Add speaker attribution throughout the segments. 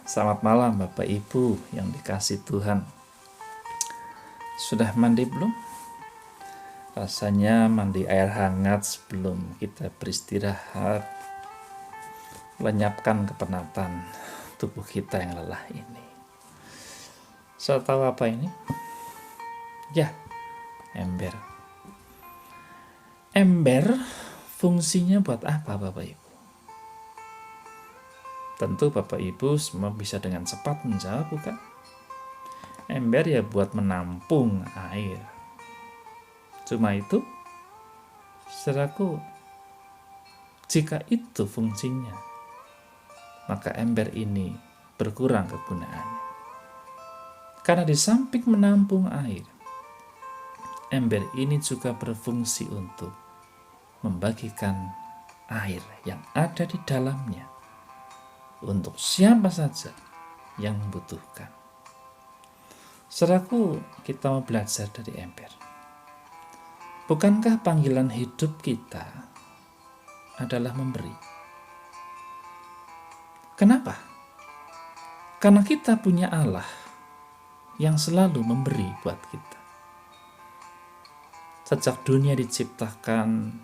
Speaker 1: Selamat malam Bapak Ibu yang dikasih Tuhan. Sudah mandi belum? Rasanya mandi air hangat sebelum kita beristirahat, lenyapkan kepenatan tubuh kita yang lelah ini. Saya tahu apa ini? Ya, ember. Ember fungsinya buat apa Bapak Ibu? Tentu Bapak Ibu semua bisa dengan cepat menjawab, bukan? Ember ya buat menampung air. Cuma itu, saudaraku, jika itu fungsinya, maka ember ini berkurang kegunaannya. Karena di samping menampung air, ember ini juga berfungsi untuk membagikan air yang ada di dalamnya untuk siapa saja yang membutuhkan. Saudaraku, kita mau belajar dari ember. Bukankah panggilan hidup kita adalah memberi? Kenapa? Karena kita punya Allah yang selalu memberi buat kita. Sejak dunia diciptakan,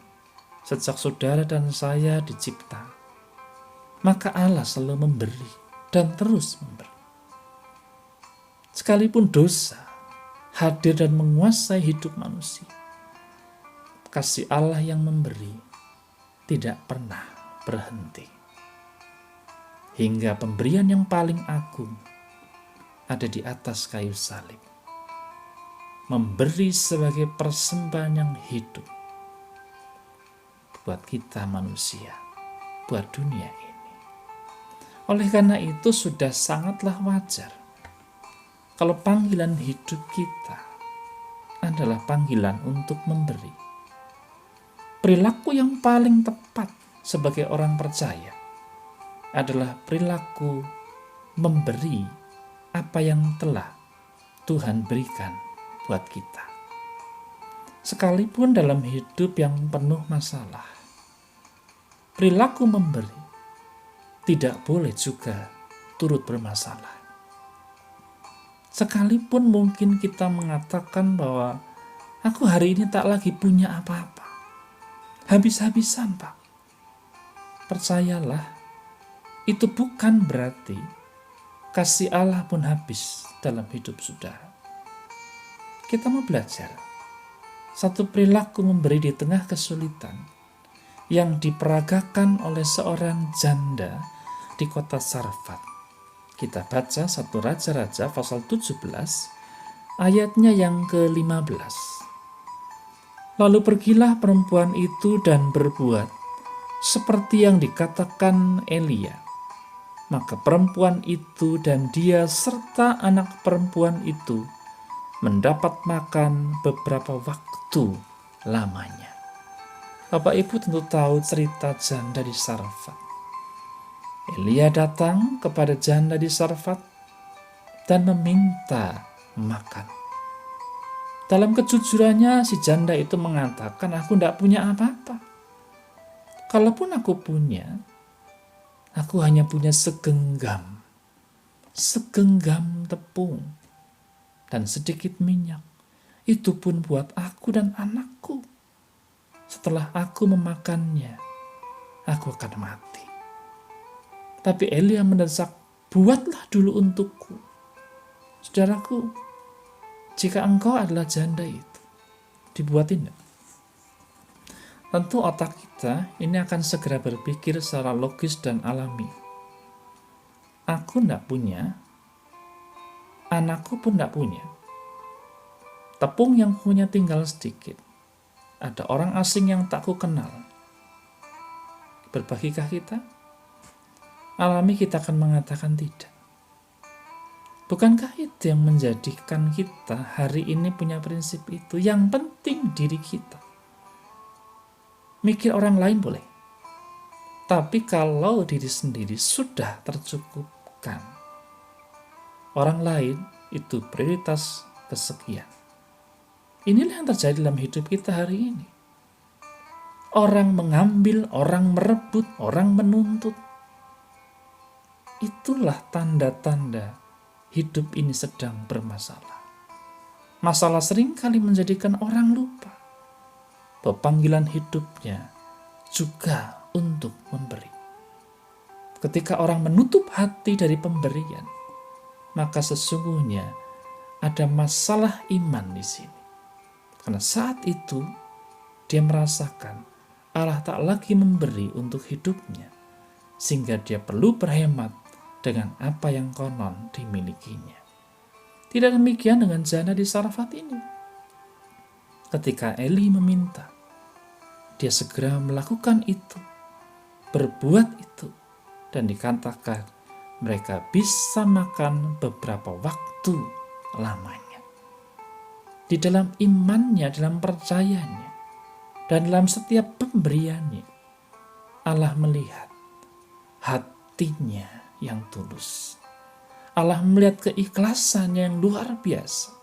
Speaker 1: sejak saudara dan saya dicipta, maka Allah selalu memberi dan terus memberi. Sekalipun dosa hadir dan menguasai hidup manusia, kasih Allah yang memberi tidak pernah berhenti. Hingga pemberian yang paling agung ada di atas kayu salib. Memberi sebagai persembahan yang hidup buat kita manusia, buat dunia ini. Oleh karena itu sudah sangatlah wajar kalau panggilan hidup kita adalah panggilan untuk memberi. Perilaku yang paling tepat sebagai orang percaya adalah perilaku memberi apa yang telah Tuhan berikan buat kita. Sekalipun dalam hidup yang penuh masalah, perilaku memberi tidak boleh juga turut bermasalah. Sekalipun mungkin kita mengatakan bahwa aku hari ini tak lagi punya apa-apa, habis-habisan Pak. Percayalah, itu bukan berarti kasih Allah pun habis dalam hidup saudara. Kita mau belajar satu perilaku memberi di tengah kesulitan yang diperagakan oleh seorang janda di kota Sarfat. Kita baca 1 Raja-Raja pasal 17 ayatnya yang ke-15. Lalu pergilah perempuan itu dan berbuat seperti yang dikatakan Elia. Maka perempuan itu dan dia serta anak perempuan itu mendapat makan beberapa waktu lamanya. Bapak Ibu tentu tahu cerita janda di Sarfat. Elia datang kepada janda di Sarfat dan meminta makan. Dalam kejujurannya si janda itu mengatakan, aku tidak punya apa-apa. Kalaupun aku punya, aku hanya punya segenggam tepung dan sedikit minyak. Itu pun buat aku dan anakku. Setelah aku memakannya, aku akan mati. Tapi Elia mendesak, buatlah dulu untukku. Saudaraku, jika engkau adalah janda itu, dibuatin enggak? Tentu otak kita ini akan segera berpikir secara logis dan alami. Aku enggak punya, anakku pun enggak punya. Tepung yang punya tinggal sedikit. Ada orang asing yang tak ku kenal. Berbagikah kita? Alami kita akan mengatakan tidak. Bukankah itu yang menjadikan kita hari ini punya prinsip itu? Yang penting diri kita. Mikir orang lain boleh. Tapi kalau diri sendiri sudah tercukupkan, orang lain itu prioritas kesekian. Inilah yang terjadi dalam hidup kita hari ini. Orang mengambil, orang merebut, orang menuntut. itulah tanda-tanda hidup ini sedang bermasalah. Masalah seringkali menjadikan orang lupa bahwa panggilan hidupnya juga untuk memberi. Ketika orang menutup hati dari pemberian, maka sesungguhnya ada masalah iman di sini. Karena saat itu dia merasakan Allah tak lagi memberi untuk hidupnya, sehingga dia perlu berhemat dengan apa yang konon dimilikinya. Tidak demikian dengan janda di Sarfat ini. Ketika Eli meminta, dia segera melakukan itu, berbuat itu, dan dikatakan mereka bisa makan beberapa waktu lamanya. Di dalam imannya, dalam percayanya, dan dalam setiap pemberiannya, Allah melihat hatinya yang tulus. Allah melihat keikhlasannya yang luar biasa.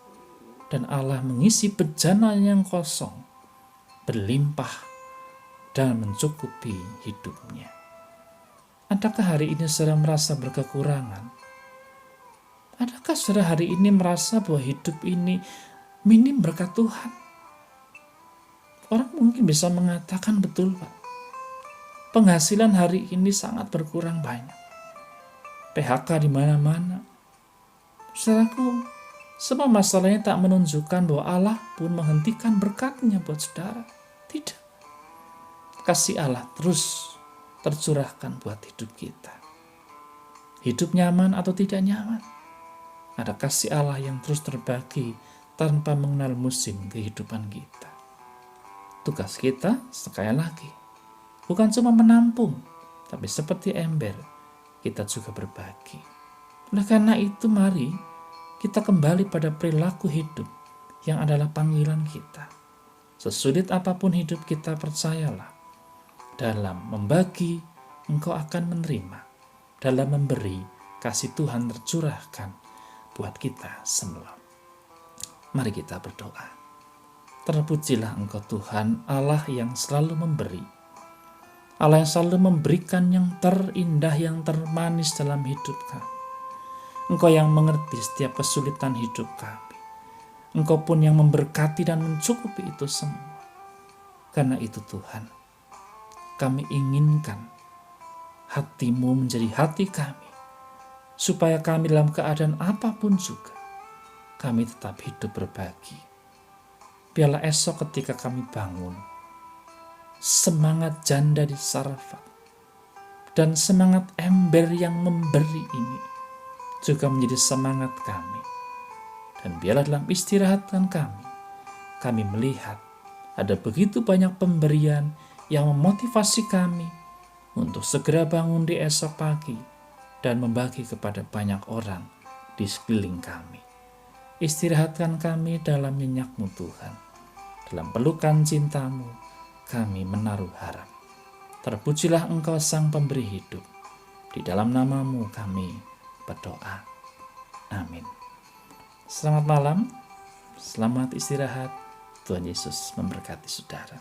Speaker 1: Dan Allah mengisi bejana yang kosong, berlimpah dan mencukupi hidupnya. Adakah hari ini saudara merasa berkekurangan? Adakah saudara hari ini merasa bahwa hidup ini minim berkat Tuhan? Orang mungkin bisa mengatakan, betul Pak, penghasilan hari ini sangat berkurang banyak. PHK di mana-mana. Saudaraku, semua masalahnya tak menunjukkan bahwa Allah pun menghentikan berkat-Nya buat saudara. Tidak. Kasih Allah terus tercurahkan buat hidup kita. Hidup nyaman atau tidak nyaman, ada kasih Allah yang terus terbagi tanpa mengenal musim kehidupan kita. Tugas kita sekali lagi bukan cuma menampung, tapi seperti ember, kita juga berbagi. Oleh karena itu mari kita kembali pada perilaku hidup yang adalah panggilan kita. Sesulit apapun hidup kita, percayalah, dalam membagi engkau akan menerima. Dalam memberi, kasih Tuhan tercurahkan buat kita semua. Mari kita berdoa. Terpujilah Engkau Tuhan, Allah yang selalu memberi. Allah yang selalu memberikan yang terindah, yang termanis dalam hidup kami. Engkau yang mengerti setiap kesulitan hidup kami. Engkau pun yang memberkati dan mencukupi itu semua. Karena itu Tuhan, kami inginkan hati-Mu menjadi hati kami, supaya kami dalam keadaan apapun juga, kami tetap hidup berbagi. Biarlah esok ketika kami bangun, semangat janda di Sarfat dan semangat ember yang memberi ini juga menjadi semangat kami. Dan biarlah dalam istirahatan kami melihat ada begitu banyak pemberian yang memotivasi kami untuk segera bangun di esok pagi dan membagi kepada banyak orang di sekeliling kami. Istirahatkan kami dalam minyak-Mu Tuhan. Dalam pelukan cinta-Mu kami menaruh harap. Terpujilah Engkau Sang Pemberi hidup. Di dalam nama-Mu kami berdoa. Amin. Selamat malam, selamat istirahat. Tuhan Yesus memberkati saudara.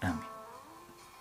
Speaker 1: Amin.